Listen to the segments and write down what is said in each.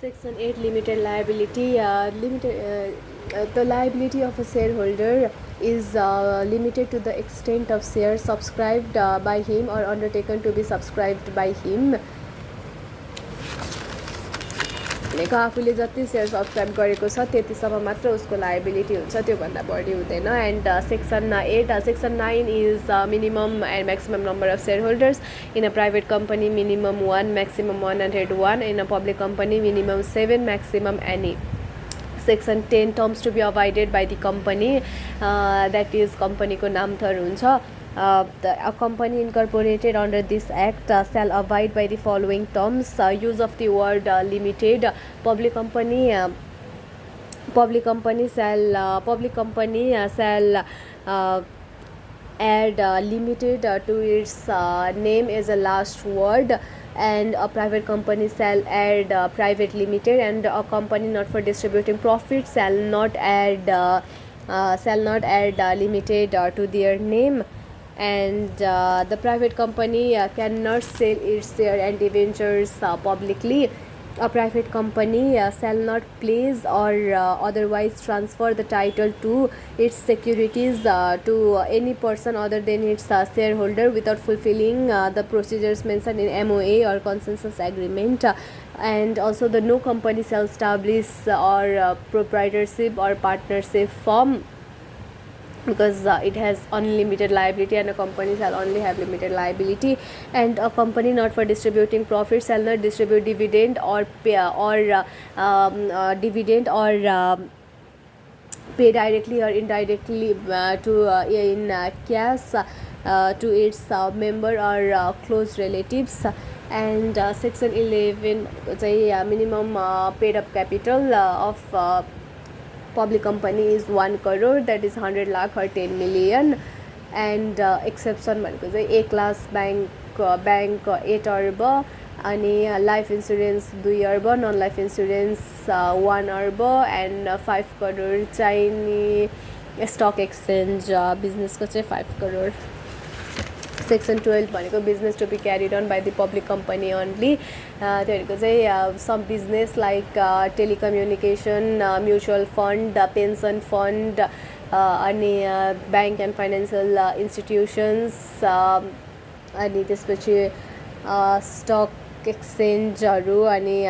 Section 8 limited liability. The liability of a shareholder is limited to the extent of shares subscribed by him or undertaken to be subscribed by him. भनेको आफूले जति share subscribe गरेको छ त्यतिसम्म मात्र उसको liability हुन्छ, त्योभन्दा बढी हुँदैन. End section 9 is minimum end maximum number of share holders. In a private company minimum 1, maximum 101. In a public company minimum 7, maximum any. Section 10 terms to be avoided by the company, that is कम्पनीको नाम थर हुन्छ. A company incorporated under this act shall abide by the following terms. Use of the word limited. Public company shall add limited to its name as a last word, and a private company shall add private limited, and a company not for distributing profit shall not add limited to their name. And the private company cannot sell its share and debentures publicly. A private company shall not place or otherwise transfer the title to its securities to any person other than its shareholder without fulfilling the procedures mentioned in MOA or consensus agreement. And also no company shall establish or proprietorship or partnership form, because it has unlimited liability, and a company shall only have limited liability. And a company not for distributing profit shall not distribute dividend or pay pay directly or indirectly in cash to its member or close relatives. And section 11 minimum paid up capital of public company is 1 crore, that is 100 lakh or 10 million. And exception भनेको चाहिँ A class bank 8 अर्ब, अनि life insurance 2 अर्ब, non life insurance 1 अर्ब, end 5 crore चाहिने stock exchange बिजनेसको चाहिँ 5 crore. Section 12 भनेको business to be carried on by the public company only. त्यो भनेको चाहिँ some business like telecommunication, mutual fund, pension fund, अनि bank and financial institutions, अनि त्यसपछि stock exchangeहरू, अनि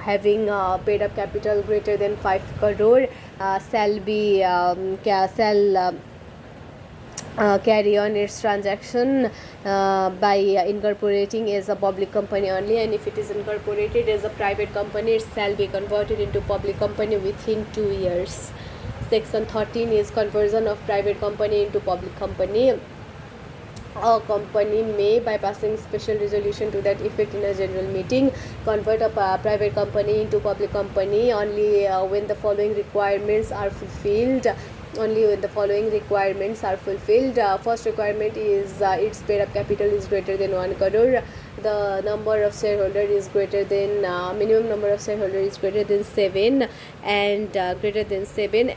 having paid up capital greater than 5 crore shall carry on its transaction by incorporating as a public company only. And if it is incorporated as a private company, it shall be converted into public company within 2 years. Section 13 is conversion of private company into public company. A company may, by passing special resolution to that effect in a general meeting, convert a private company into public company only when the following requirements are fulfilled. First requirement is its paid up capital is greater than 1 crore. The number of shareholders is greater than minimum number of shareholders is greater than 7, and greater than 7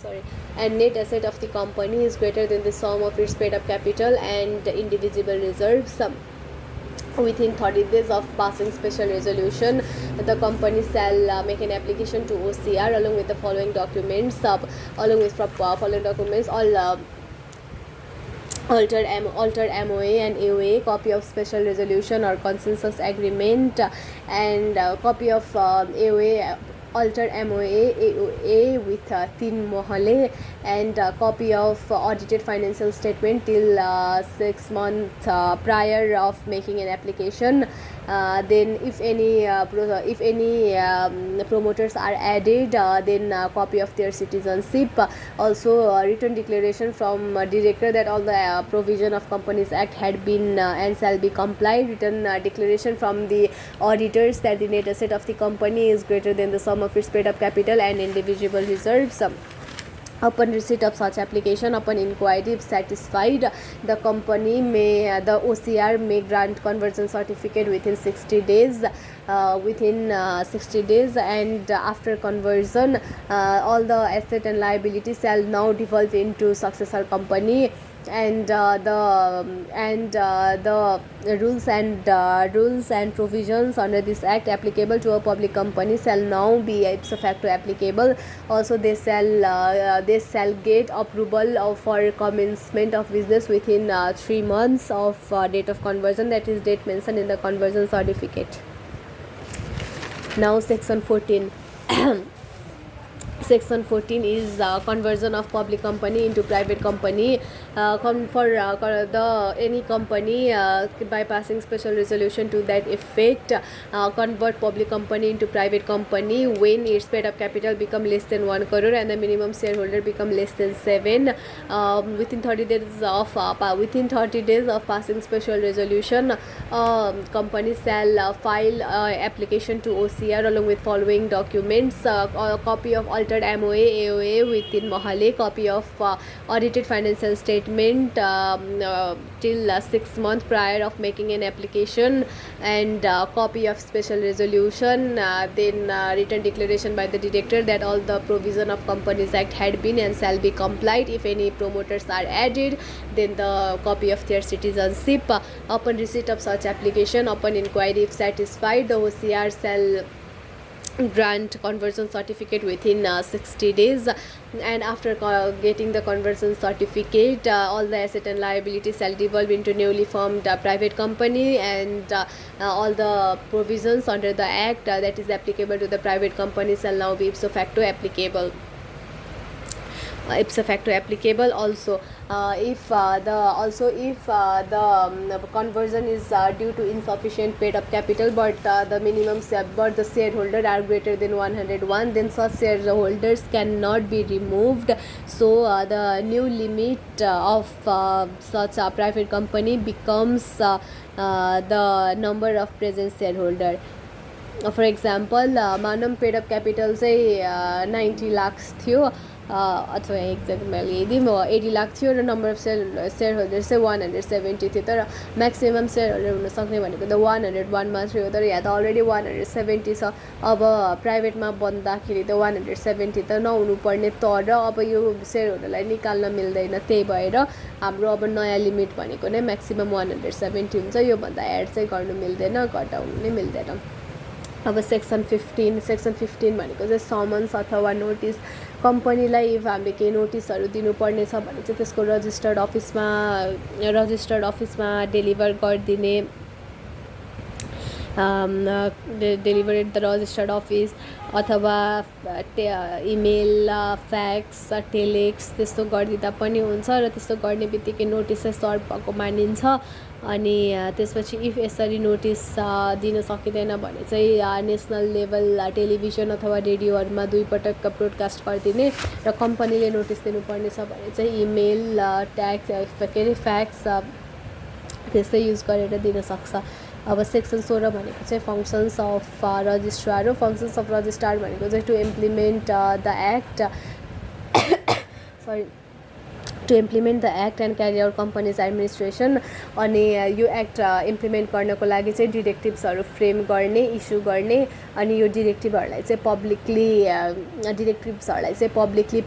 sorry, and net asset of the company is greater than the sum of its paid up capital and indivisible reserves. Within 30 days of passing special resolution, the company shall make an application to OCR along with the following documents. All altered MOA and AOA, copy of special resolution or consensus agreement, and copy of AOA, altered MOA, AOA with 3 mohale, and copy of audited financial statement till 6 months prior of making an application. Then if any promoters are added, then copy of their citizenship. Also written declaration from director that all the provision of Companies Act had been and shall be complied. Written declaration from the auditors that the net asset of the company is greater than the sum of its paid up capital and indivisible reserves. Upon receipt of such application, upon inquiry if satisfied, the OCR may grant conversion certificate within 60 days. And after conversion, all the asset and liability shall now devolve into successor company. the rules and provisions under this act applicable to a public company shall now be ipso facto applicable. Also, they shall get approval for commencement of business within 3 months of date of conversion, that is date mentioned in the conversion certificate. Now section 14. Section 14 is conversion of public company into private company. Any company by passing special resolution to that effect convert public company into private company when its paid up capital become less than 1 crore and the minimum shareholder become less than 7. Within 30 days of passing special resolution, company shall file application to OCR along with following documents: a copy of altered MOA, AOA within Mahale, copy of audited financial statement till 6 months prior of making an application, and copy of special resolution, then written declaration by the director that all the provision of Companies Act had been and shall be complied. If any promoters are added, then the copy of their citizenship. Upon receipt of such application, upon inquiry if satisfied, the OCR shall grant conversion certificate within 60 days, and after getting the conversion certificate, all the asset and liabilities shall devolve into newly formed private company, and all the provisions under the act that is applicable to the private company shall now be ipso facto applicable. Also, if the conversion is due to insufficient paid up capital, but the shareholder are greater than 101, then such shareholders cannot be removed. So the new limit of such a private company becomes the number of present shareholder. For example, Manav paid up capital चाहिँ 90 लाख थियो, अथवा exact मैले यदि 80 लाख थियो र number of share holders चाहिँ 170 थियो, तर maximum share holder हुन सक्ने भनेको त 101 मात्रै हो, तर यहाँ त अलरेडी 170 छ। अब प्राइभेटमा बन्दाखेरि त 170 त नहुनु पर्ने, तर अब यो सेयर होल्डरलाई निकाल्न मिल्दैन, त्यही भएर हाम्रो अब नयाँ लिमिट भनेको नै म्याक्सिमम 170 हुन्छ। योभन्दा एड चाहिँ गर्नु मिल्दैन, घटाउनु नै मिल्दैन। अब सेक्सन 15 भनेको चाहिँ समन्स अथवा नोटिस। कम्पनीलाई इफ हामीले केही नोटिसहरू दिनुपर्ने छ भने चाहिँ त्यसको रजिस्टर्ड अफिसमा डेलिभर गरिदिने, deliver at the registered office, अथवा इमेल, फ्याक्स, टेलेक्स त्यस्तो गरिदिँदा पनि हुन्छ, र त्यस्तो गर्ने बित्तिकै नोटिस चाहिँ सर्भ भएको मानिन्छ। अनि त्यसपछि इफ यसरी नोटिस दिन सकिँदैन भने चाहिँ नेसनल लेभल टेलिभिजन अथवा रेडियोहरूमा 2 पटक ब्रोडकास्ट गरिदिने, र कम्पनीले नोटिस दिनुपर्ने छ भने चाहिँ इमेल, फ्याक्स त्यस्तै युज गरेर दिन सक्छ। अब सेक्सन 16 भनेको चाहिँ फङ्सन्स अफ रजिस्ट्रार हो। फङ्सन्स अफ रजिस्ट्रार भनेको चाहिँ to implement the act and carry out companies administration. अनि यो एक्ट इम्प्लिमेन्ट गर्नको लागि चाहिँ डिरेक्टिभ्सहरू फ्रेम गर्ने, इस्यु गर्ने, अनि यो डिरेक्टिभ्सहरूलाई चाहिँ पब्लिकली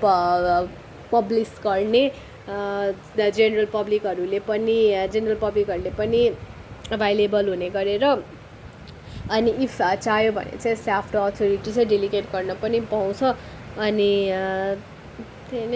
पब्लिस गर्ने, जेनरल पब्लिकहरूले पनि अभाइलेबल हुने गरेर। अनि इफ चाह्यो भने चाहिँ स्टाफ र अथोरिटी चाहिँ डेलिगेट गर्न पनि पाउँछ। अनि त्यही नै।